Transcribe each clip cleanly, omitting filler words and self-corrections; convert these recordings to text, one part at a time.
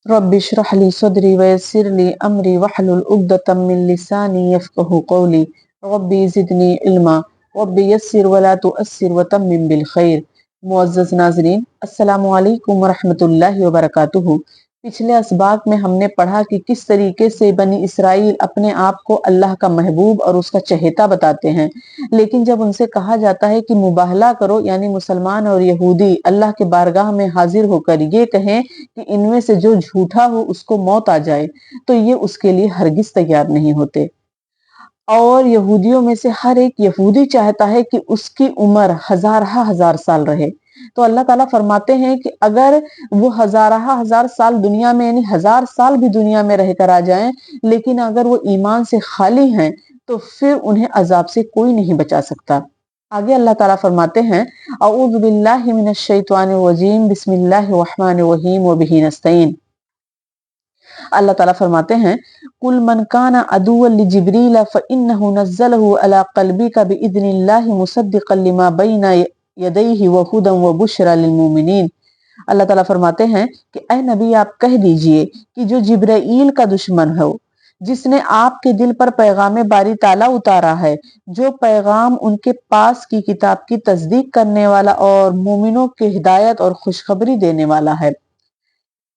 Rabbi इश्रह ली सदरी वयस्सिर ली अमरी वहलुल उक़दतम मिन लिसानी यफ़क़हू क़ौली rabbi ज़िदनी इल्मा rabbi यस्सिर वला तुअस्सिर वतम्मिम बिल खैर। मुअज़्ज़ज़ नाज़रीन, अस्सलामु अलैकुम वरहमतुल्लाहि वबरकातुहू। पिछले असबाक में हमने पढ़ा कि किस तरीके से बनी इसराइल अपने आप को अल्लाह का महबूब और उसका चहेता बताते हैं, लेकिन जब उनसे कहा जाता है कि मुबाहला करो, यानी मुसलमान और यहूदी अल्लाह के बारगाह में हाजिर होकर ये कहें कि इनमें से जो झूठा हो उसको मौत आ जाए, तो ये उसके लिए हरगिज तैयार नहीं होते। और यहूदियों में से हर एक यहूदी चाहता है कि उसकी उम्र हजार साल रहे। तो अल्लाह ताला फरमाते हैं कि अगर वो हजार साल दुनिया में, यानी 1000 साल भी दुनिया में रहकर आ जाएं, लेकिन अगर वो ईमान से खाली हैं तो फिर उन्हें अजाब से कोई नहीं बचा सकता। आगे अल्लाह ताला फरमाते हैं, अऊज़ु बिल्लाहि मिनश शैतानिर रजीम, बिस्मिल्लाहिर रहमानिर रहीम व बिही नस्तईन। अल्लाह ताला फरमाते हैं, कुल मन काना अदुव्वन लिजिब्रील फइन्नहु नज़्ज़लहु अला क़ल्बिका बिइज़्निल्लाहि मुसद्दिक़न लिमा बैना यदैहि व हुदन व बुश्रा लिलमुमिनीन। अल्लाह ताला फरमाते हैं कि ऐ नबी, आप कह दीजिए कि जो जिब्राईल का दुश्मन हो, जिसने आपके दिल पर पैगाम बारी ताला उतारा है, जो पैगाम उनके पास की किताब की तस्दीक करने वाला और मोमिनों की हिदायत और खुशखबरी देने वाला है।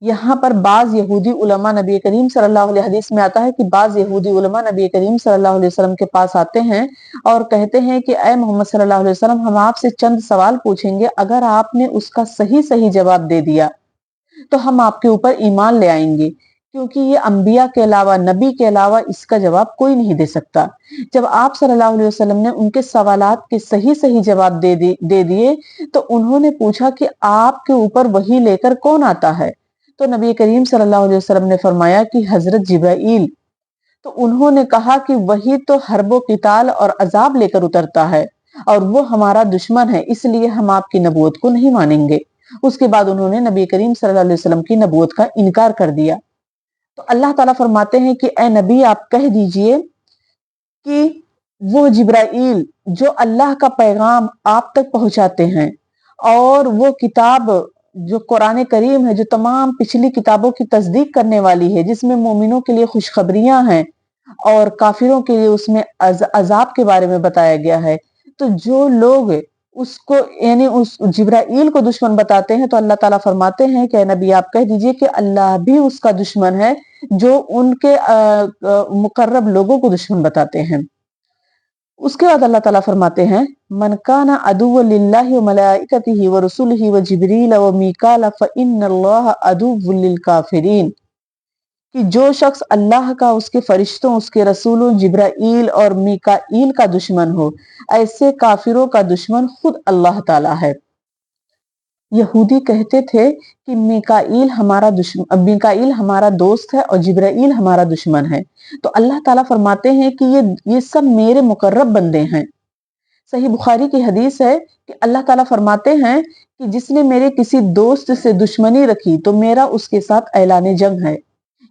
यहाँ पर बाज यहूदी उलमा, नबी करीम सल्लल्लाहु अलैहि हदीस में आता है कि बाज यहूदी उलमा नबी करीम सल्लल्लाहु अलैहि वसल्लम के पास आते हैं और कहते हैं कि ऐ मोहम्मद सल्लल्लाहु अलैहि वसल्लम, हम आपसे चंद सवाल पूछेंगे, अगर आपने उसका सही सही जवाब दे दिया तो हम आपके ऊपर ईमान ले आएंगे, क्योंकि ये अंबिया के अलावा, नबी के अलावा इसका जवाब कोई नहीं दे सकता। जब आप सल्लल्लाहु अलैहि वसल्लम ने उनके सवालात के सही सही जवाब दे दिए तो उन्होंने पूछा कि आपके ऊपर वही लेकर कौन आता है? तो नबी करीम सल्लल्लाहु अलैहि वसल्लम ने फरमाया कि हजरत जिब्राईल। तो उन्होंने कहा कि वही तो हर्बो किताल और अजाब लेकर उतरता है और वो हमारा दुश्मन है, इसलिए हम आपकी नबूवत को नहीं मानेंगे। उसके बाद उन्होंने नबी करीम सल्लल्लाहु अलैहि वसल्लम की नबूवत का इनकार कर दिया। तो अल्लाह ताला फरमाते हैं कि ऐ नबी, आप कह दीजिए कि वो जिब्राईल जो अल्लाह का पैगाम आप तक पहुंचाते हैं और वो किताब जो कुरान करीम है, जो तमाम पिछली किताबों की तस्दीक करने वाली है, जिसमें मोमिनों के लिए खुशखबरियां हैं और काफिरों के लिए उसमें अजाब के बारे में बताया गया है। तो जो लोग उसको, यानी उस जिब्राईल को दुश्मन बताते हैं, तो अल्लाह ताला फरमाते हैं कि नबी आप कह दीजिए कि अल्लाह भी उसका दुश्मन है जो उनके मुकर्रब लोगों को दुश्मन बताते हैं। उसके बाद अल्लाह ताला फरमाते हैं, मन काना अदुव्वन लिल्लाहि व मलाइकतिही व रुसुलिही व जिब्रील व मीकाल फइन्नल्लाह अदुव्वुल लिल काफिरीन। कि जो शख्स अल्लाह का, उसके फरिश्तों, उसके रसूलों जिब्राईल और मीकाईल का दुश्मन हो, ऐसे काफिरों का दुश्मन खुद अल्लाह ताला है। यहूदी कहते थे कि मीकाईल हमारा दोस्त है और जिब्राईल हमारा दुश्मन है। तो अल्लाह ताला फरमाते हैं कि ये सब मेरे मुकर्रब बंदे हैं। सही बुखारी की हदीस है कि अल्लाह ताला फरमाते हैं कि जिसने मेरे किसी दोस्त से दुश्मनी रखी तो मेरा उसके साथ ऐलान जंग है।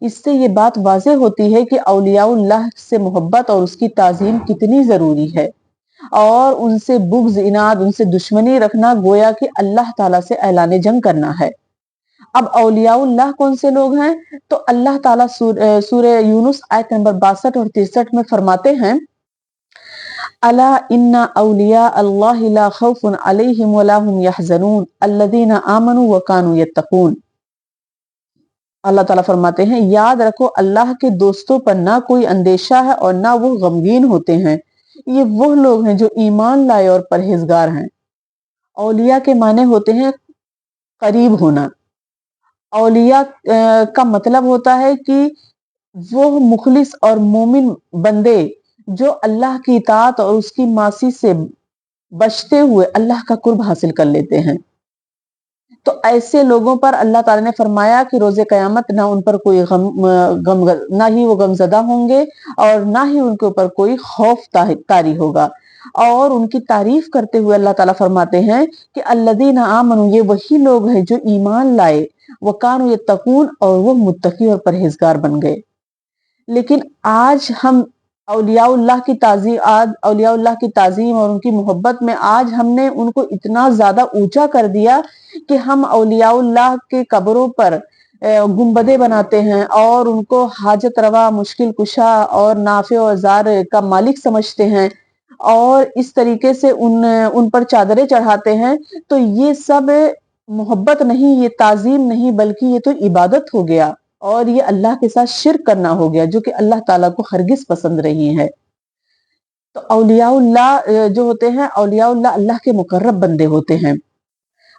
इससे ये बात वाज़ेह होती है कि औलियाउल्लाह से मोहब्बत और उसकी ताज़ीम कितनी जरूरी है, और उनसे बुग़्ज़, इनाद, उनसे दुश्मनी रखना गोया कि अल्लाह ताला से ऐलान जंग करना है। अब औलियाउल्लाह कौन से लोग हैं? तो अल्लाह ताला सूरह यूनुस आयत नंबर 62 और 63 में फरमाते हैं, अला इन्ना औलिया अल्लाहि ला खौफुन अलैहिम वला हुम यहज़नून अल्लज़ीना आमनू व कानू यत्तकून। अल्लाह ताला फरमाते हैं, याद रखो अल्लाह के दोस्तों पर ना कोई अंदेशा है और ना वो गमगीन होते हैं। ये वो लोग हैं जो ईमान लाए और परहेजगार हैं। औलिया के माने होते हैं करीब होना। औलिया का मतलब होता है कि वो मुखलिस और मोमिन बंदे जो अल्लाह की इताअत और उसकी मासी से बचते हुए अल्लाह का कुर्ब हासिल कर लेते हैं। तो ऐसे लोगों पर अल्लाह ताला ने फरमाया कि रोजे कयामत ना उन पर कोई ना ही वो गमजदा होंगे और ना ही उनके ऊपर कोई खौफ तारी होगा। और उनकी तारीफ करते हुए अल्लाह ताला फरमाते हैं कि अल्लज़ीना आमनू, ये वही लोग हैं जो ईमान लाए, व कानू यत्तकून, और वो मुत्तकी और परहेजगार बन गए। लेकिन आज हम औलियाउल्लाह की ताज़ीम और उनकी मोहब्बत में आज हमने उनको इतना ज्यादा ऊंचा कर दिया कि हम औलियाउल्लाह के कब्रों पर गुंबदे बनाते हैं और उनको हाजत रवा, मुश्किल कुशा और नाफे औजार का मालिक समझते हैं और इस तरीके से उन पर चादरें चढ़ाते हैं, तो ये सब मोहब्बत नहीं, ये ताजीम नहीं, बल्कि ये तो इबादत हो गया और ये अल्लाह के साथ शिर्क करना हो गया, जो कि अल्लाह ताला को हरगिज पसंद नहीं है। तो औलियाउल्लाह जो होते हैं, औलियाउल्लाह अल्लाह के मुकर्रब बंदे होते हैं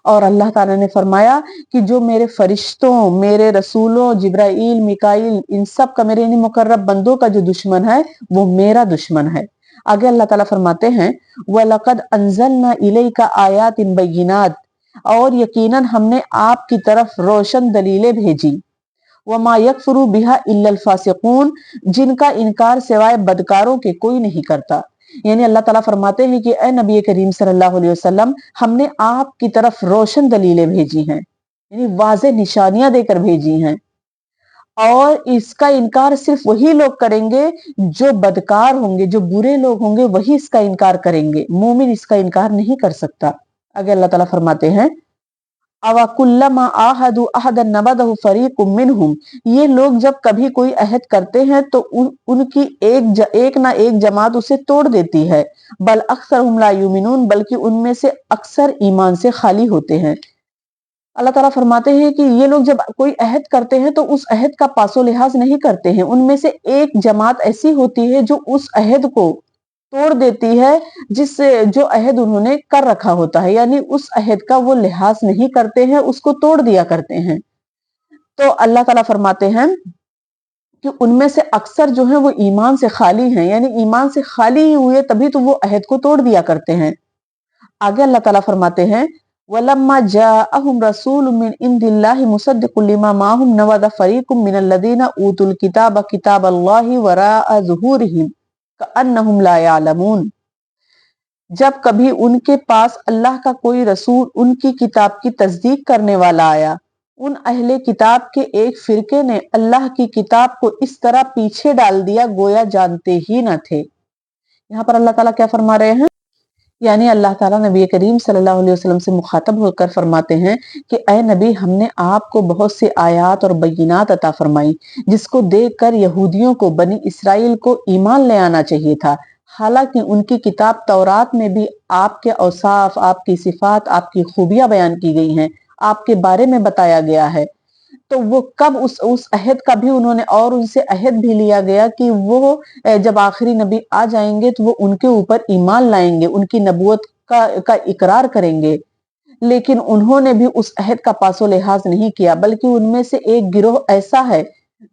और अल्लाह ताला ने फरमाया कि जो मेरे फरिश्तों, मेरे रसूलों, जिब्राइल, मिकाइल, इन सब का, मेरे इन मुकर्रब बंदों का जो दुश्मन है वो मेरा दुश्मन है। आगे अल्लाह ताला फरमाते हैं वलक़द अंज़लना इलैका आयातिन बय्यिनात, और यकीनन हमने आपकी तरफ रोशन दलीलें भेजी। वमा यकफुरु बिहा इल्लल फासिकून, जिनका इनकार सिवाय बदकारों के कोई नहीं करता। यानी अल्लाह ताला फरमाते हैं कि ए नबी करीम सल्लल्लाहु अलैहि वसल्लम, हमने आपकी तरफ रोशन दलीलें भेजी हैं, यानी वाज़ेह निशानियां देकर भेजी हैं, और इसका इनकार सिर्फ वही लोग करेंगे जो बदकार होंगे, जो बुरे लोग होंगे, वही इसका इनकार करेंगे। मोमिन इसका इनकार नहीं कर सकता। आगे अल्लाह ताला फरमाते हैं अवाकुल्लमा आहदु अहदन नबदहु फरीकुम मिनहुम, ये लोग जब कभी कोई अहद करते हैं तो उनकी एक ना एक जमात उसे तोड़ देती है। बल अक्सरहुम ला युमिनून, बल्कि उनमें से अक्सर ईमान से खाली होते हैं। अल्लाह ताला फरमाते हैं कि ये लोग जब कोई अहद करते हैं तो उस अहद का पासो लिहाज नहीं करते हैं। उनमें से एक जमात ऐसी होती है जो उस अहद को तोड़ देती है, जिससे जो अहद उन्होंने कर रखा होता है, यानी उस अहद का वो लिहाज नहीं करते हैं, उसको तोड़ दिया करते हैं। तो अल्लाह ताला फरमाते हैं कि उनमें से अक्सर जो है वो ईमान से खाली हैं, यानी ईमान से खाली ही हुए तभी तो वो अहद को तोड़ दिया करते हैं। आगे अल्लाह ताला फरमाते हैं वलम्मा जाअहुम रसूलुम मिन इंदिल्लाहि मुसद्दिकुल लिमा माहुम नवज़ फरीकुम मिनल लदीना ऊतुल किताब किताबल्लाहि वराअ ज़ुहूरिहिम कअन्नहुम ला यअलमून, जब कभी उनके पास अल्लाह का कोई रसूल उनकी किताब की तस्दीक करने वाला आया, उन अहले किताब के एक फिरके ने अल्लाह की किताब को इस तरह पीछे डाल दिया गोया जानते ही न थे। यहाँ पर अल्लाह ताला क्या फरमा रहे हैं, यानी अल्लाह ताला नबी करीम सल्लल्लाहु अलैहि वसल्लम से मुखातब होकर फरमाते हैं कि ऐ नबी, हमने आपको बहुत से आयात और बय्यिनात अता फरमाई, जिसको देखकर यहूदियों को, बनी इसराइल को ईमान ले आना चाहिए था। हालांकि उनकी किताब तौरात में भी आपके औसाफ, आपकी सिफात, आपकी खूबियां बयान की गई हैं, आपके बारे में बताया गया है। तो वो कब उस अहद का भी उन्होंने, और उनसे अहद भी लिया गया कि वो जब आखिरी नबी आ जाएंगे तो वो उनके ऊपर ईमान लाएंगे, उनकी नबूवत का इकरार करेंगे, लेकिन उन्होंने भी उस अहद का पासो लिहाज नहीं किया, बल्कि उनमें से एक गिरोह ऐसा है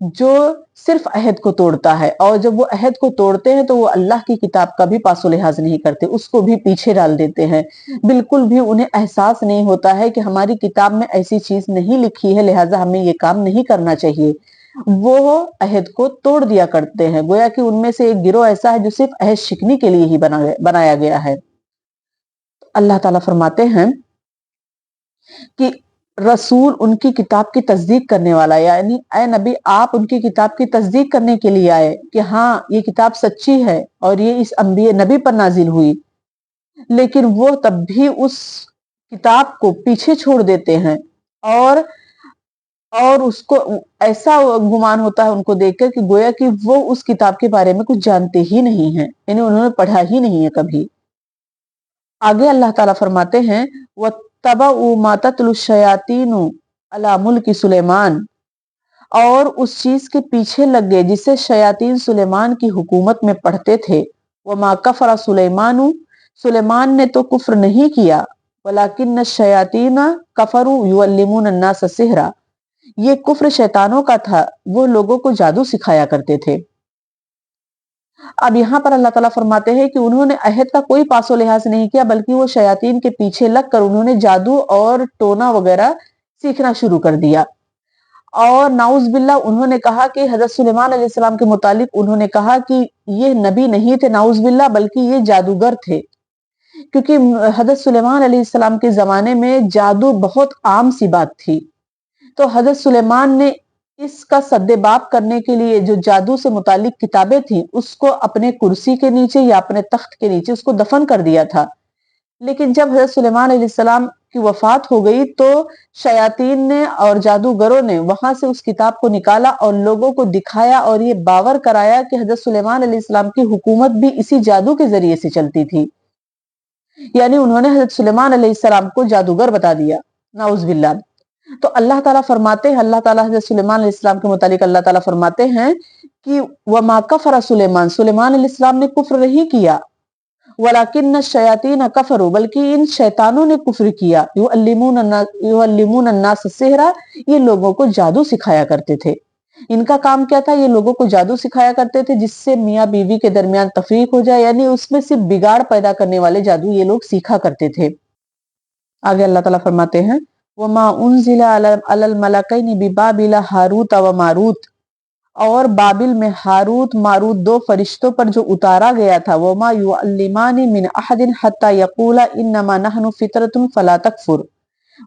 जो सिर्फ अहद को तोड़ता है, और जब वो अहद को तोड़ते हैं तो वो अल्लाह की किताब का भी पासो लिहाज नहीं करते, उसको भी पीछे डाल देते हैं। बिल्कुल भी उन्हें एहसास नहीं होता है कि हमारी किताब में ऐसी चीज नहीं लिखी है, लिहाजा हमें ये काम नहीं करना चाहिए। वो अहद को तोड़ दिया करते हैं। गोया कि उनमें से एक गिरोह ऐसा है जो सिर्फ अहद शिकनी के लिए ही बनाया गया है। अल्लाह ताला फरमाते हैं कि रसूल उनकी किताब की तस्दीक करने वाला, यानी ऐ नबी, आप उनकी किताब की तस्दीक करने के लिए आए कि हाँ, ये किताब सच्ची है और ये इस नबी पर नाजिल हुई, लेकिन वो तब भी उस किताब को पीछे छोड़ देते हैं और उसको ऐसा गुमान होता है उनको देखकर कि गोया कि वो उस किताब के बारे में कुछ जानते ही नहीं है, यानी उन्होंने पढ़ा ही नहीं है कभी। आगे अल्लाह ताला फरमाते हैं वत्तबउ मा तत्लु शयातीनु अला मुल्की सुलेमान, और उस चीज के पीछे लग गए जिसे शयातीन सुलेमान की हुकूमत में पढ़ते थे। वमा कफरा सुलेमानु, सुलेमान ने तो कुफ्र नहीं किया, वलाकिन्न शयातीन कफरू युअल्लिमून अन्नास सिहरा, ये कुफ्र शैतानों का था, वो लोगों को जादू सिखाया करते थे। अब यहाँ पर अल्लाह ताला फरमाते हैं कि उन्होंने अहद का कोई पासो लिहाज नहीं किया, बल्कि वो शयातीन के पीछे लगकर उन्होंने जादू और टोना वगैरह सीखना शुरू कर दिया। और नाउज बिल्ला, उन्होंने कहा कि हजरत सुलेमान अलैहिस्सलाम के मुतालिक उन्होंने कहा कि ये नबी नहीं थे नाउज बिल्ला, बल्कि ये जादूगर थे, क्योंकि हजरत सुलेमान अलैहिस्सलाम के जमाने में जादू बहुत आम सी बात थी। तो हजरत सुलेमान ने इसका सद्देबाब करने के लिए जो जादू से मुतालिक किताबें थी, उसको अपने कुर्सी के नीचे या अपने तख्त के नीचे उसको दफन कर दिया था। लेकिन जब हजरत सुलेमान अलैहिस्सलाम کی وفات ہو گئی تو شیاطین نے اور جادوگروں نے وہاں سے اس کتاب کو نکالا اور لوگوں کو دکھایا اور یہ باور کرایا کہ حضرت سلیمان علیہ السلام کی حکومت بھی اسی جادو کے ذریعے سے چلتی تھی. یعنی انہوں نے حضرت سلیمان علیہ السلام کو جادوگر بتا دیا، نعوذ باللہ. تو اللہ تعالیٰ فرماتے ہیں، اللہ تعالیٰ حضرت سلیمان علیہ السلام کے متعلق اللہ تعالیٰ فرماتے ہیں کہ وَمَا كَفَرَ سلیمان، سلیمان علیہ السلام نے کفر نہیں کیا، وَلَكِنَّ الشَّيَاطِينَ كَفَرُوا، بلکہ ان شیطانوں نے کفر کیا. يُعَلِّمُونَ النَّاسَ السِّحْرَ، یہ لوگوں کو جادو سکھایا کرتے تھے. ان کا کام کیا تھا؟ یہ لوگوں کو جادو سکھایا کرتے تھے جس سے میاں بیوی کے درمیان تفریق ہو جائے، یعنی اس میں صرف بگاڑ پیدا کرنے والے جادو یہ لوگ سیکھا کرتے تھے. آگے اللہ تعالیٰ فرماتے ہیں وَمَا أُنزِلَ عَلَى الْمَلَكَيْنِ بِبَابِلَ هَارُوتَ وَمَارُوتَ، اور بابل میں ہاروت ماروت دو فرشتوں پر جو اتارا گیا تھا. وَمَا يُعَلِّمَانِ مِنْ أَحَدٍ حَتَّى يَقُولَ إِنَّمَا نَحْنُ فِطْرَةٌ فَلَا تَكْفُرْ،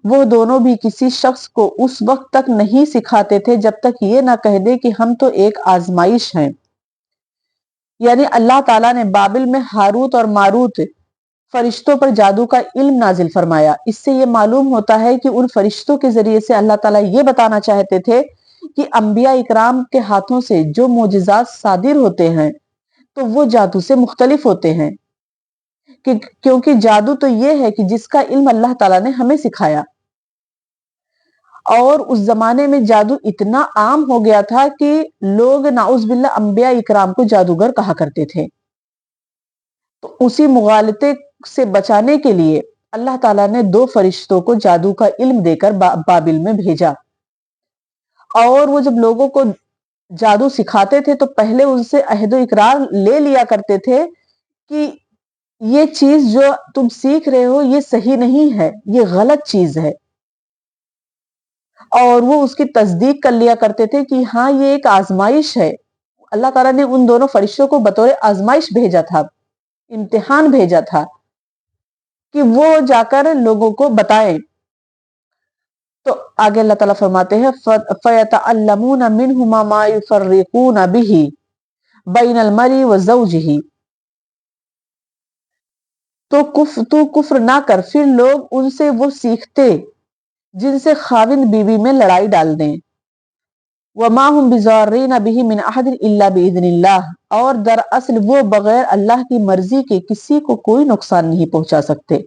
وہ دونوں بھی کسی شخص کو اس وقت تک نہیں سکھاتے تھے جب تک یہ نہ کہہ دے کہ ہم تو ایک آزمائش ہیں. یعنی اللہ تعالیٰ نے بابل میں ہاروت اور ماروت فرشتوں پر جادو کا علم نازل فرمایا. اس سے یہ معلوم ہوتا ہے کہ ان فرشتوں کے ذریعے سے اللہ تعالیٰ یہ بتانا چاہتے تھے کہ انبیاء اکرام کے ہاتھوں سے جو معجزات صادر ہوتے ہیں تو وہ جادو سے مختلف ہوتے ہیں، کیونکہ جادو تو یہ ہے کہ جس کا علم اللہ تعالیٰ نے ہمیں سکھایا. اور اس زمانے میں جادو اتنا عام ہو گیا تھا کہ لوگ نعوذ باللہ انبیاء اکرام کو جادوگر کہا کرتے تھے. تو اسی مغالطے سے بچانے کے لیے اللہ تعالیٰ نے دو فرشتوں کو جادو کا علم دے کر بابل میں بھیجا. اور وہ جب لوگوں کو جادو سکھاتے تھے تو پہلے ان سے عہد و اقرار لے لیا کرتے تھے کہ یہ چیز جو تم سیکھ رہے ہو یہ صحیح نہیں ہے، یہ غلط چیز ہے. اور وہ اس کی تصدیق کر لیا کرتے تھے کہ ہاں یہ ایک آزمائش ہے. اللہ تعالیٰ نے ان دونوں فرشتوں کو بطور آزمائش بھیجا تھا، امتحان بھیجا تھا کہ وہ جا کر لوگوں کو بتائیں. تو آگے اللہ تعالیٰ فرماتے ہیں فَيَتَعَلَّمُونَ مِنْهُمَا مَا يُفَرِّقُونَ بِهِ بَيْنَ الْمَرْءِ وَزَوْجِهِ، تو کفر نہ کر، پھر لوگ ان سے وہ سیکھتے جن سے خاوند بیوی میں لڑائی ڈال دیں. وَمَا هُمْ بِضَارِّينَ بِهِ مِنْ أَحَدٍ إِلَّا بِإِذْنِ اللَّهِ، اور دراصل وہ بغیر اللہ کی مرضی کے کسی کو کوئی نقصان نہیں پہنچا سکتے.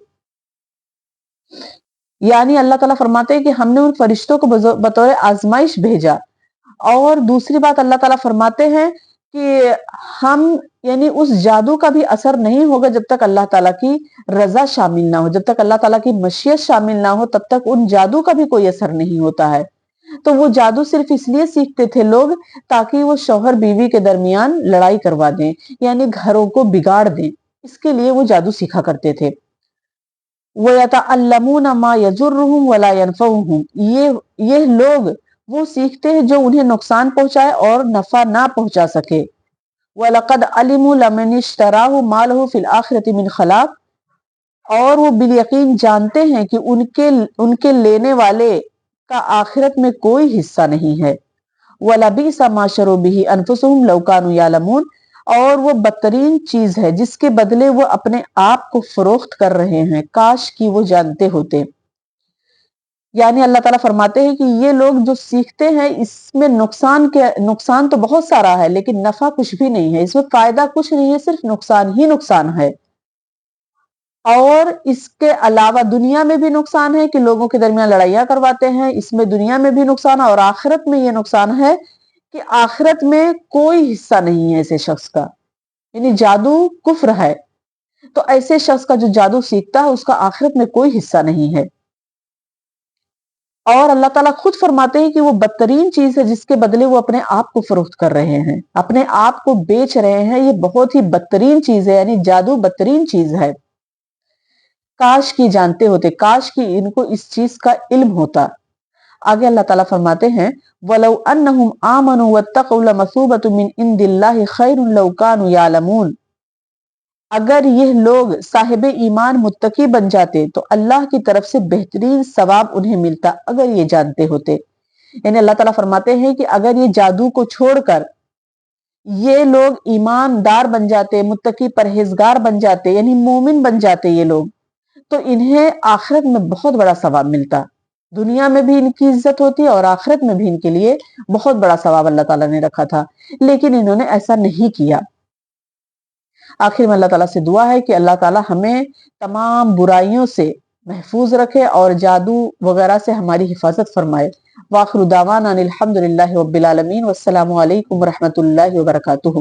یعنی اللہ تعالیٰ فرماتے ہیں کہ ہم نے ان فرشتوں کو بطور آزمائش بھیجا. اور دوسری بات اللہ تعالیٰ فرماتے ہیں کہ ہم یعنی اس جادو کا بھی اثر نہیں ہوگا جب تک اللہ تعالیٰ کی رضا شامل نہ ہو، جب تک اللہ تعالیٰ کی مشیت شامل نہ ہو تب تک ان جادو کا بھی کوئی اثر نہیں ہوتا ہے. تو وہ جادو صرف اس لیے سیکھتے تھے لوگ تاکہ وہ شوہر بیوی کے درمیان لڑائی کروا دیں، یعنی گھروں کو بگاڑ دیں. اس کے لیے وہ جادو سیکھا کرتے تھے. وَيَتَعَلَّمُونَ مَا يَضُرُّهُمْ وَلَا يَنْفَعُهُمْ، یہ لوگ وہ سیکھتے ہیں جو انہیں نقصان پہنچائے اور نفع نہ پہنچا سکے. وَلَقَدْ عَلِمُوا لَمَنِ اشْتَرَاهُ مَا لَهُ فِي الْآخِرَةِ مِنْ خَلَاقٍ، اور وہ بالیقین جانتے ہیں کہ ان کے لینے والے کا آخرت میں کوئی حصہ نہیں ہے. وَلَبِئْسَ مَا شَرَوْا بِهِ أَنفُسَهُمْ لَوْ كَانُوا يَعْلَمُونَ، اور وہ بدترین چیز ہے جس کے بدلے وہ اپنے آپ کو فروخت کر رہے ہیں، کاش کی وہ جانتے ہوتے. یعنی اللہ تعالیٰ فرماتے ہیں کہ یہ لوگ جو سیکھتے ہیں اس میں نقصان تو بہت سارا ہے لیکن نفع کچھ بھی نہیں ہے، اس میں فائدہ کچھ نہیں ہے، صرف نقصان ہی نقصان ہے. اور اس کے علاوہ دنیا میں بھی نقصان ہے کہ لوگوں کے درمیان لڑائیاں کرواتے ہیں، اس میں دنیا میں بھی نقصان ہے. اور آخرت میں یہ نقصان ہے کہ آخرت میں کوئی حصہ نہیں ہے ایسے شخص کا. یعنی جادو کفر ہے تو ایسے شخص کا جو جادو سیکھتا ہے اس کا آخرت میں کوئی حصہ نہیں ہے. اور اللہ تعالیٰ خود فرماتے ہیں کہ وہ بدترین چیز ہے جس کے بدلے وہ اپنے آپ کو فروخت کر رہے ہیں، اپنے آپ کو بیچ رہے ہیں. یہ بہت ہی بدترین چیز ہے، یعنی جادو بدترین چیز ہے. کاش کی جانتے ہوتے، کاش کی ان کو اس چیز کا علم ہوتا. آگے اللہ تعالیٰ فرماتے ہیں وَلَوْ أَنَّهُمْ آمَنُوا وَاتَّقَوْا لَمَثُوبَةٌ مِّنْ عِنْدِ اللَّهِ خَيْرٌ لَوْ كَانُوا يَعْلَمُونَ، اگر یہ لوگ صاحب ایمان متقی بن جاتے تو اللہ کی طرف سے بہترین ثواب انہیں ملتا اگر یہ جانتے ہوتے. یعنی اللہ تعالیٰ فرماتے ہیں کہ اگر یہ جادو کو چھوڑ کر یہ لوگ ایماندار بن جاتے، متقی پرہیزگار بن جاتے، یعنی مومن بن جاتے یہ لوگ، تو انہیں آخرت میں بہت بڑا ثواب ملتا، دنیا میں بھی ان کی عزت ہوتی اور آخرت میں بھی ان کے لیے بہت بڑا ثواب اللہ تعالیٰ نے رکھا تھا، لیکن انہوں نے ایسا نہیں کیا۔ آخر میں اللہ تعالیٰ سے دعا ہے کہ اللہ تعالیٰ ہمیں تمام برائیوں سے محفوظ رکھے اور جادو وغیرہ سے ہماری حفاظت فرمائے۔ وآخر دعوانا ان الحمد للہ رب العالمین، والسلام علیکم ورحمۃ اللہ وبرکاتہ۔